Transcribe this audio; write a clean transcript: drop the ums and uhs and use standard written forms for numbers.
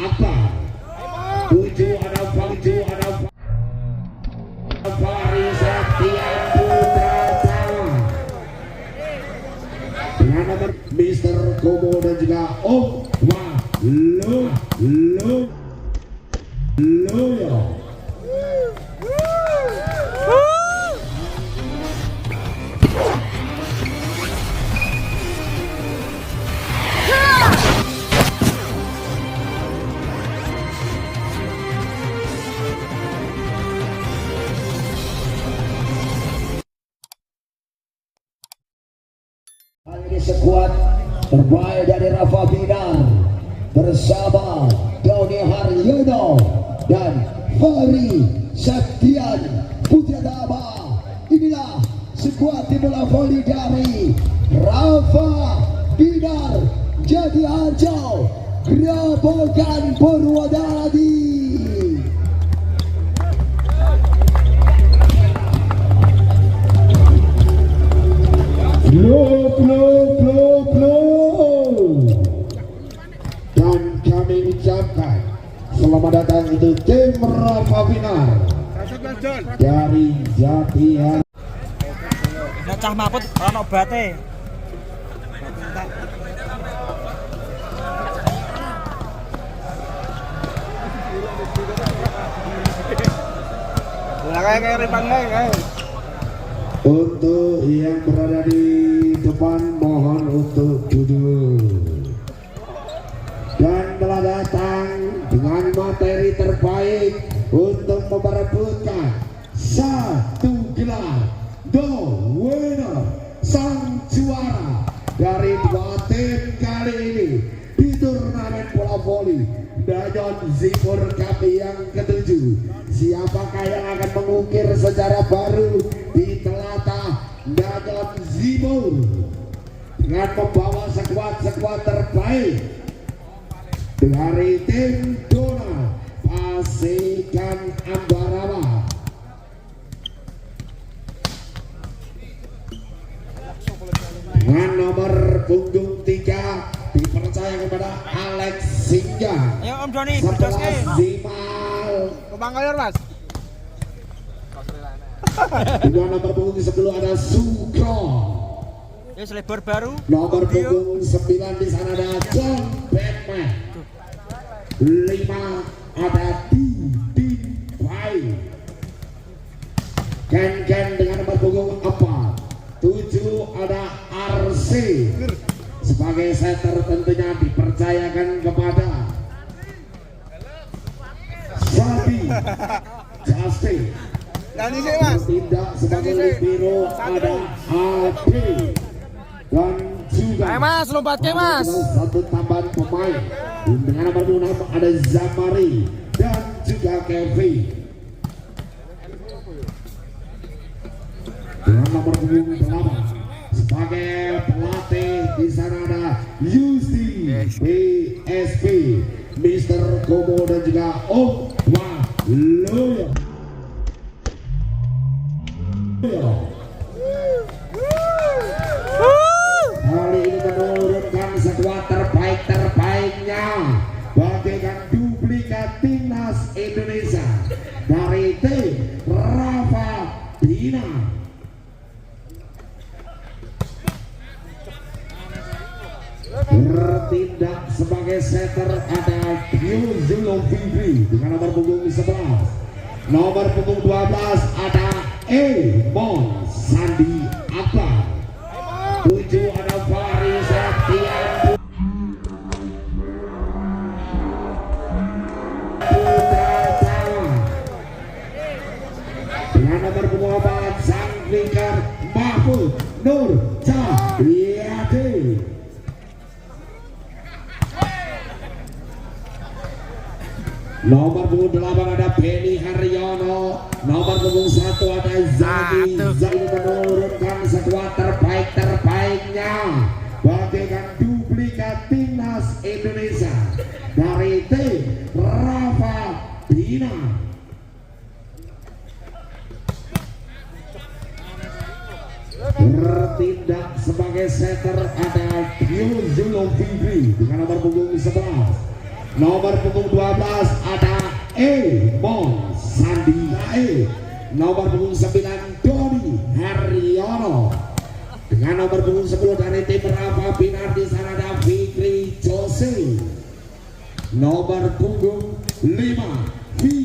apa? 7 ada Fangju, ada Fahri Septian Putra Jawa dengan nomor Mr. Komo dan juga Om Loyo. Ini skuad terbaik dari Rafa Binar bersama Doni Haryono dan Fahri Septian Putra Dama. Inilah skuad tim bola voli dari Rafa Binar Jatiharjo, Grobogan Purwodadi. Dan kami ucapkan selamat datang untuk tim Rafa Binar dari Jatiharjo. Cah Mahfud ana obate. Kayak riban kayak. Untuk yang berada di depan mohon untuk duduk. Dan telah datang dengan materi terbaik untuk memperebutkan satu gelar, the winner, sang juara dari dua tim kali ini di turnamen bola voli Dajon Zipur Cup yang ke-7. Siapakah yang akan mengukir sejarah baru di telatah Dajon Zipur dengan membawa skuad terbaik dari tim Dona Pasikan Ambarawa. Dengan nomor punggung 3 dipercaya kepada Alex Singga. Ayo Om Doni, setelah Zimal. Kembang kalir Mas. Dengan nomor punggung 10 ada Sukro. Ya selebor baru. Nomor punggung 9 di sana ada John Batman. 5 ada Didi Pai. Ken dengan nomor punggung 4. 7 ada RC. Sebagai setter tentunya dipercayakan kepada Sabi Justin. Dan ini Mas. Tidak sebagai libero ada Adi. Dan juga Ayo Mas, lompat ke Mas. satu tambahan pemain dengan nomor 6 ada Zamari dan juga Kevin. Dengan nomor punggung 8 sebagai pelatih di sana ada Yusti PSP, Mr. Komo dan juga Om Loyo. Kali ini menurunkan skuad terbaiknya bagaikan duplikat timnas Indonesia dari tim Rafa Binar. Bertindak sebagai setter ada Yuzulo Fibri dengan nomor punggung 11. Nomor punggung 12 ada Emon Sandi Akbar. 7 ada Fahri Septian Putra Jawa. Dengan nomor punggung 4 sang flicker Mahfud Nur Cahyadi. Nomor punggung 8 ada Benny Haryono. Nomor punggung 1 ada Zaki. Zaki menurunkan skuad terbaiknya bagaikan duplikat timnas Indonesia dari tim Rafa Binar. Bertindak sebagai setter ada Yuzulo Fibri dengan nomor punggung 11. Nomor punggung 12 ada Mon Sandi Rae. Nomor punggung 9 Doni Haryono. Dengan nomor punggung 10 dari tim Rafa Binar di sana ada Fikri Jose. Nomor punggung 5